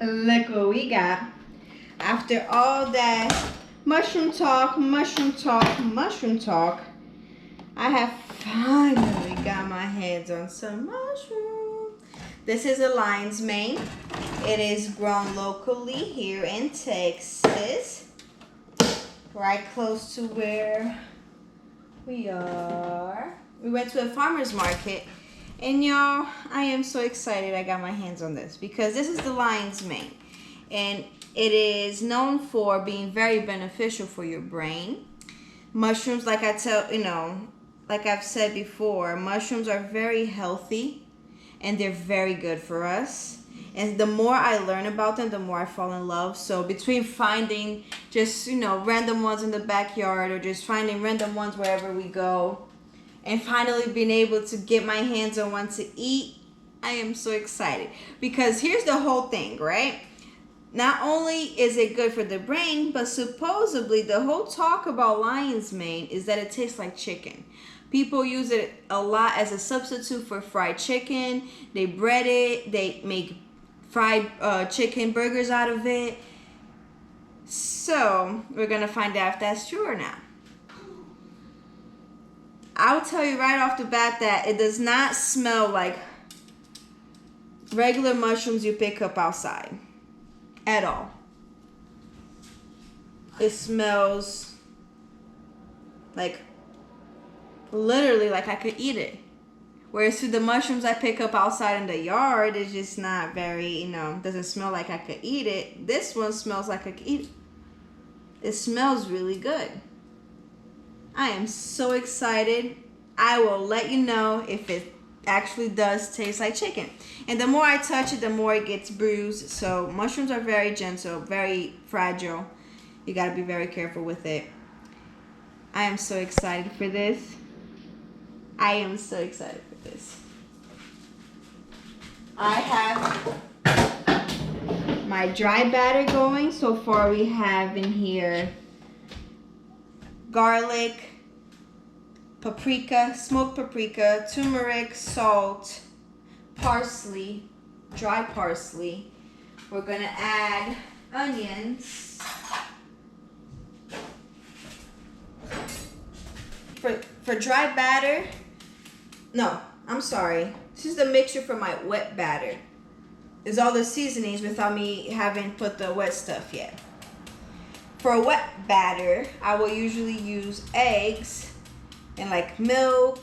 look what we got. After all that mushroom talk, I have finally got my hands on some mushroom. This is a lion's mane. It is grown locally here in Texas, right close to where we are. We went to a farmer's market, and y'all, I am so excited I got my hands on this because this is the lion's mane, and it is known for being very beneficial for your brain. Mushrooms, like I've said before, mushrooms are very healthy and they're very good for us. And the more I learn about them, the more I fall in love. So between finding just, random ones in the backyard or just finding random ones wherever we go and finally being able to get my hands on one to eat, I am so excited. Because here's the whole thing, right? Not only is it good for the brain, but supposedly the whole talk about lion's mane is that it tastes like chicken. People use it a lot as a substitute for fried chicken. They bread it. They make fried chicken burgers out of it. So we're going to find out if that's true or not. I'll tell you right off the bat that it does not smell like regular mushrooms you pick up outside at all. It smells like literally like I could eat it. Whereas to the mushrooms I pick up outside in the yard, it's just not very, doesn't smell like I could eat it. This one smells like I could eat it. It smells really good. I am so excited. I will let you know if it actually does taste like chicken. And the more I touch it, the more it gets bruised. So mushrooms are very gentle, very fragile. You got to be very careful with it. I am so excited for this. I am so excited for this. I have my dry batter going. So far we have in here garlic, paprika, smoked paprika, turmeric, salt, parsley, dry parsley. We're gonna add onions. For dry batter, no, I'm sorry. This is the mixture for my wet batter. It's all the seasonings without me having put the wet stuff yet. For a wet batter, I will usually use eggs and like milk,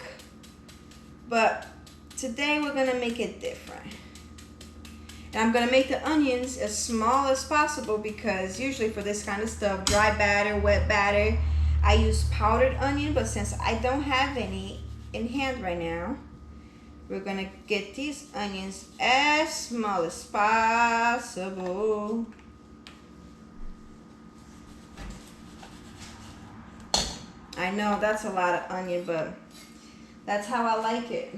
but today we're gonna make it different. And I'm gonna make the onions as small as possible because usually for this kind of stuff, dry batter, wet batter, I use powdered onion, but since I don't have any in hand right now, we're gonna get these onions as small as possible. I know that's a lot of onion, but that's how I like it.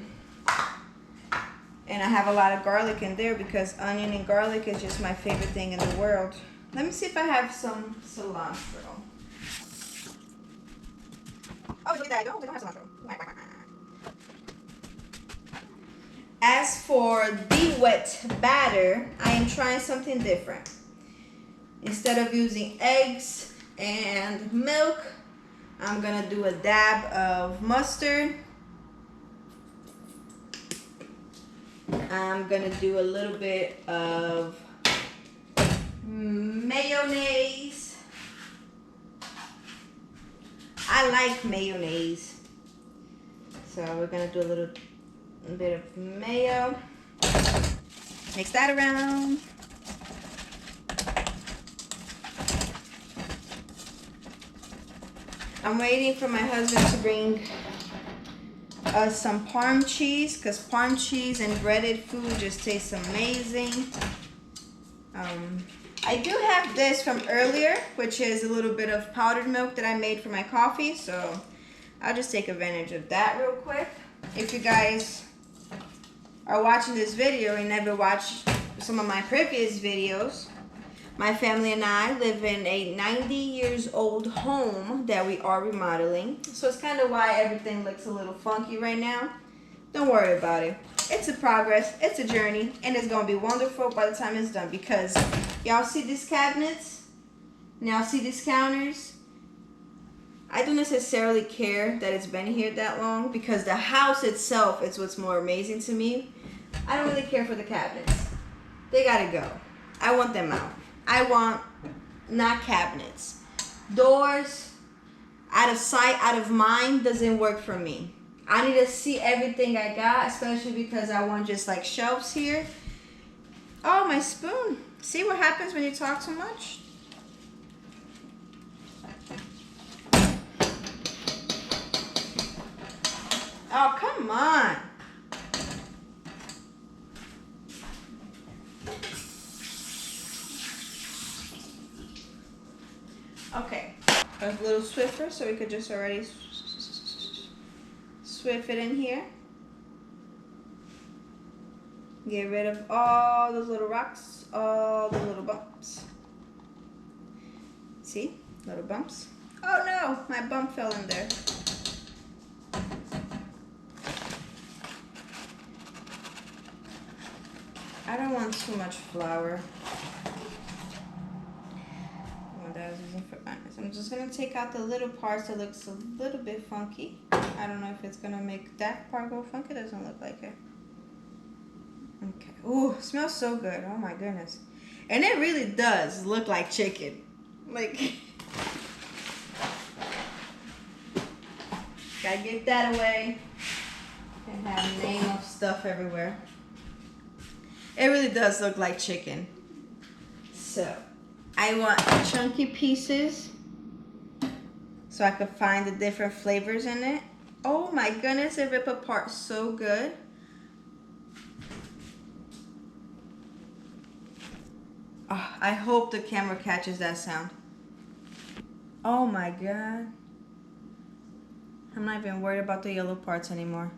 And I have a lot of garlic in there because onion and garlic is just my favorite thing in the world. Let me see if I have some cilantro. Oh, look at that. I don't have cilantro. As for the wet batter, I am trying something different. Instead of using eggs and milk, I'm gonna do a dab of mustard. I'm gonna do a little bit of mayonnaise. I like mayonnaise. So we're gonna do a little bit of mayo. Mix that around. I'm waiting for my husband to bring us some Parm cheese because Parm cheese and breaded food just tastes amazing. I do have this from earlier, which is a little bit of powdered milk that I made for my coffee, so I'll just take advantage of that real quick. If you guys are watching this video and never watched some of my previous videos, my family and I live in a 90 years old home that we are remodeling. So it's kind of why everything looks a little funky right now. Don't worry about it. it's a progress, it's a journey, and it's gonna be wonderful by the time it's done. Because y'all see these cabinets, y'all see these counters. I don't necessarily care that it's been here that long, because the house itself is what's more amazing to me. I don't really care for the cabinets. They gotta go. I want them out. I want not cabinets. Doors, out of sight, out of mind, doesn't work for me. I need to see everything I got, especially because I want just like shelves here. Oh, my spoon. See what happens when you talk too much? Oh, come on. Okay. A little Swiffer so we could just already Swift it in here. Get rid of all those little rocks, all the little bumps. See? Little bumps. Oh no, my bump fell in there. I don't want too much flour. I'm just gonna take out the little parts that looks a little bit funky. I don't know if it's gonna make that part go funky. It doesn't look like it. Okay. Ooh, smells so good. Oh my goodness. And it really does look like chicken. Like, gotta get that away. And have name of stuff everywhere. It really does look like chicken. So, I want chunky pieces so I can find the different flavors in it. Oh my goodness, it rip apart so good. Oh, I hope the camera catches that sound. Oh my God. I'm not even worried about the yellow parts anymore.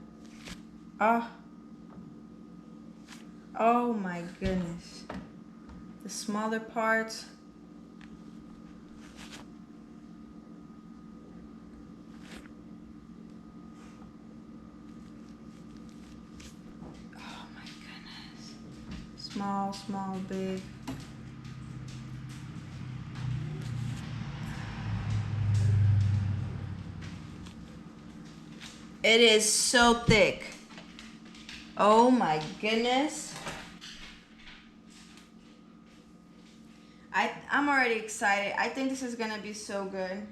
Oh. Oh my goodness. The smaller parts. Oh my goodness. Small, small, big. It is so thick. Oh my goodness. I'm already excited. I think this is gonna be so good.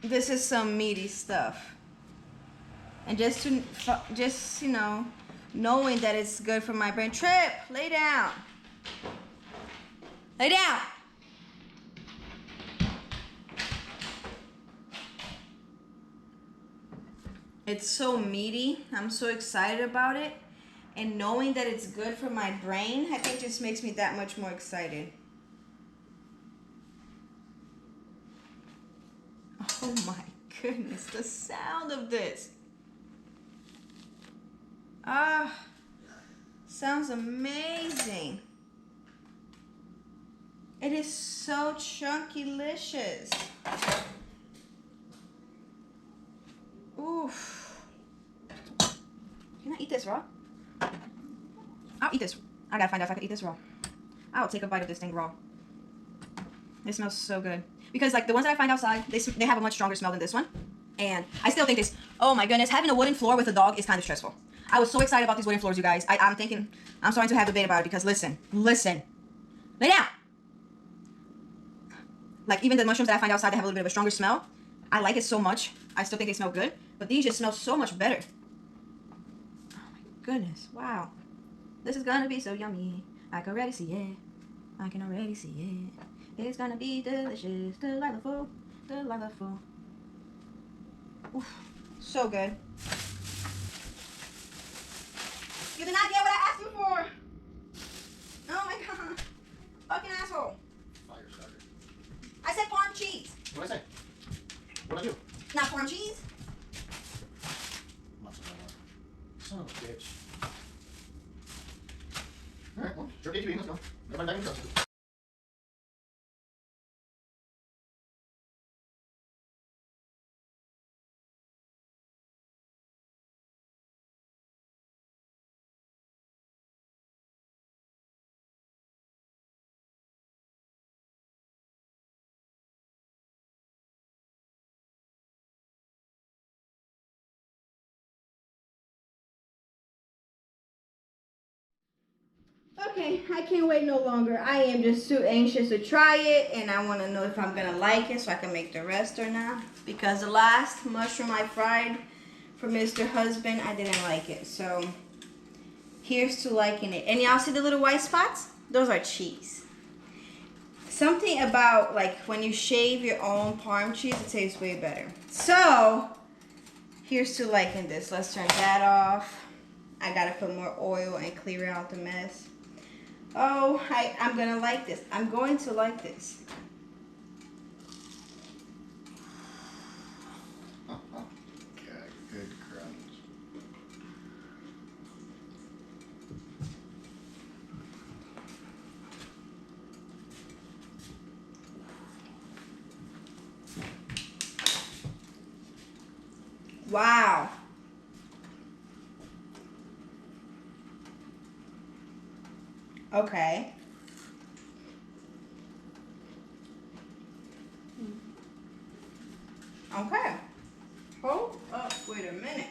This is some meaty stuff. And just you know, knowing that it's good for my brain. Trip, lay down. Lay down. It's so meaty. I'm so excited about it. And knowing that it's good for my brain, I think just makes me that much more excited. Oh my goodness, the sound of this. Ah, sounds amazing. It is so chunky-licious. Oof. Can I eat this raw? I'll eat this. I gotta find out if I can eat this raw. I'll take a bite of this thing raw. It smells so good. Because like the ones that I find outside, they have a much stronger smell than this one. And I still think this, oh my goodness, having a wooden floor with a dog is kind of stressful. I was so excited about these wooden floors, you guys. I'm starting to have a debate about it because listen. Lay down. Like even the mushrooms that I find outside, they have a little bit of a stronger smell. I like it so much. I still think they smell good. But these just smell so much better. Oh my goodness, wow. This is gonna be so yummy. I can already see it. I can already see it. It's gonna be delicious. Delightful. Delightful. Oof. So good. You did not get what I asked you for. Oh my God. Fucking asshole. Fire starter. I said farm cheese. What did I say? What did I do? Not farm cheese. Son of a bitch. Alright, well, sure did you eat. Let's go. Everybody back in the truck. Okay, I can't wait no longer. I am just too anxious to try it, and I want to know if I'm gonna like it so I can make the rest or not. Because the last mushroom I fried for Mr. Husband, I didn't like it. So here's to liking it. And y'all see the little white spots? Those are cheese. Something about like when you shave your own Parm cheese, it tastes way better. So here's to liking this. Let's turn that off. I gotta put more oil and clear out the mess. Oh, I'm gonna like this. I'm going to like this. Okay, good crunch. Wow. Okay. Okay. Hold up. Wait a minute.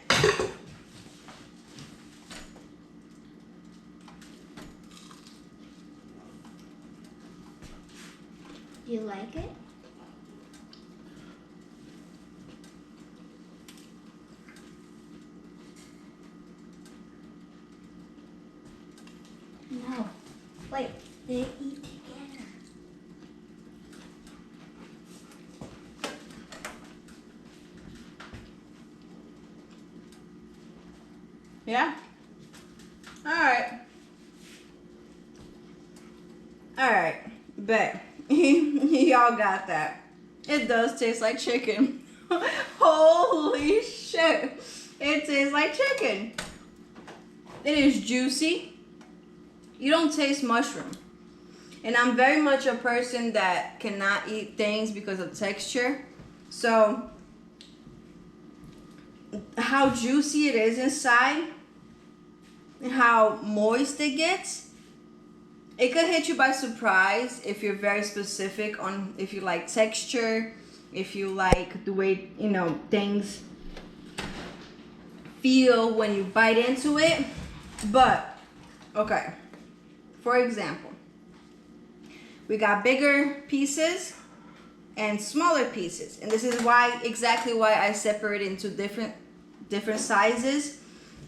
Do you like it? No. Wait, they eat together. Yeah? Alright. Alright. Bet. Y'all got that. It does taste like chicken. Holy shit. It tastes like chicken. It is juicy. You don't taste mushroom. And I'm very much a person that cannot eat things because of texture. So how juicy it is inside and how moist it gets, it could hit you by surprise if you're very specific on if you like texture, if you like the way, you know, things feel when you bite into it. But okay, for example, we got bigger pieces and smaller pieces, and this is exactly why I separate into different sizes,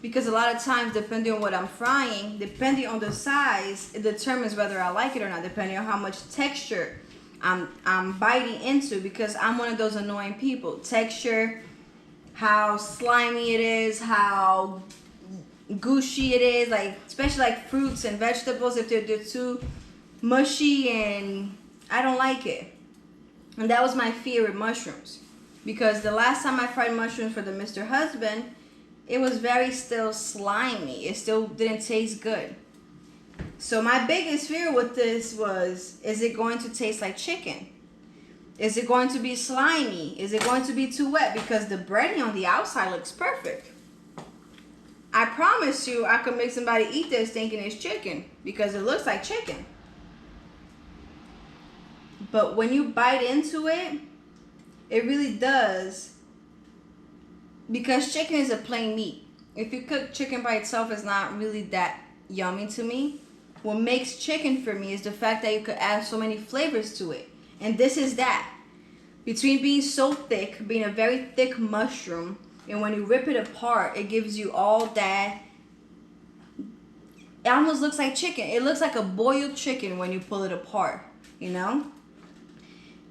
because a lot of times, depending on what I'm frying, depending on the size, it determines whether I like it or not, depending on how much texture I'm biting into, because I'm one of those annoying people. Texture, how slimy it is, how gushy it is, like especially like fruits and vegetables, if they're too mushy, and I don't like it. And that was my fear with mushrooms, because the last time I fried mushrooms for the Mr. Husband, it was very still slimy. It still didn't taste good. So my biggest fear with this was, is it going to taste like chicken? Is it going to be slimy? Is it going to be too wet? Because the breading on the outside looks perfect. I promise you, I could make somebody eat this thinking it's chicken because it looks like chicken. But when you bite into it, it really does. Because chicken is a plain meat. If you cook chicken by itself, it's not really that yummy to me. What makes chicken for me is the fact that you could add so many flavors to it. And this is that. Between being so thick, being a very thick mushroom, and when you rip it apart, it gives you all that. It almost looks like chicken. It looks like a boiled chicken when you pull it apart, you know?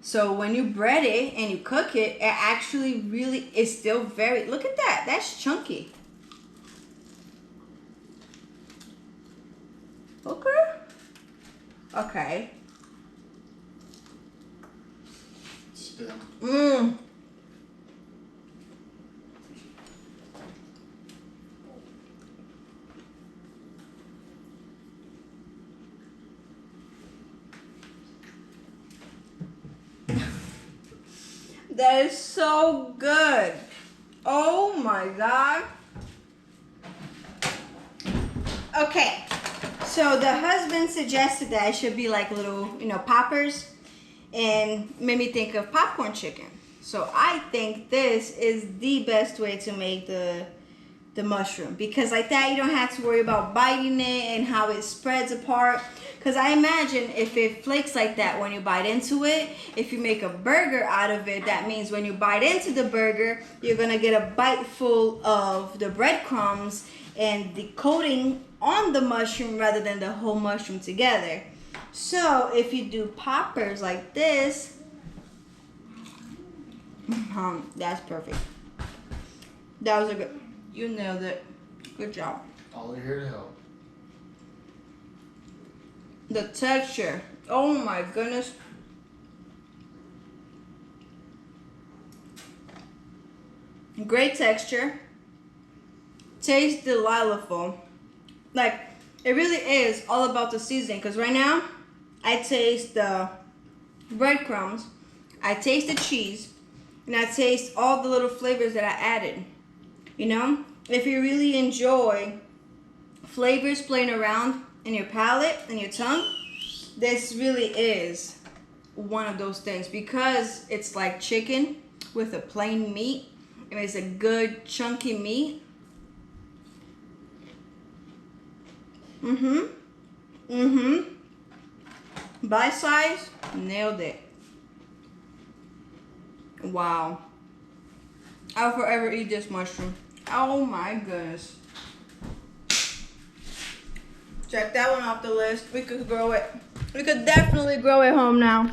So when you bread it and you cook it, it actually really is still very, look at that. That's chunky. Okay. Okay. Still. Mmm. That is so good. Oh my God. Okay. So the husband suggested that it should be like little, poppers, and made me think of popcorn chicken. So I think this is the best way to make the the mushroom, because like that you don't have to worry about biting it and how it spreads apart. Because I imagine if it flakes like that when you bite into it, if you make a burger out of it, that means when you bite into the burger, you're gonna get a bite full of the breadcrumbs and the coating on the mushroom rather than the whole mushroom together. So if you do poppers like this, that's perfect. That was a good, you nailed it. Good job. All here to help. The texture, oh my goodness. Great texture. Tastes delightful. Like, it really is all about the seasoning, because right now I taste the breadcrumbs, I taste the cheese, and I taste all the little flavors that I added. You know, if you really enjoy flavors playing around in your palate and your tongue, this really is one of those things, because it's like chicken with a plain meat, and it's a good chunky meat. Bite size, nailed it. Wow. I'll forever eat this mushroom. Oh my goodness. Check that one off the list. We could grow it. We could definitely grow it home now.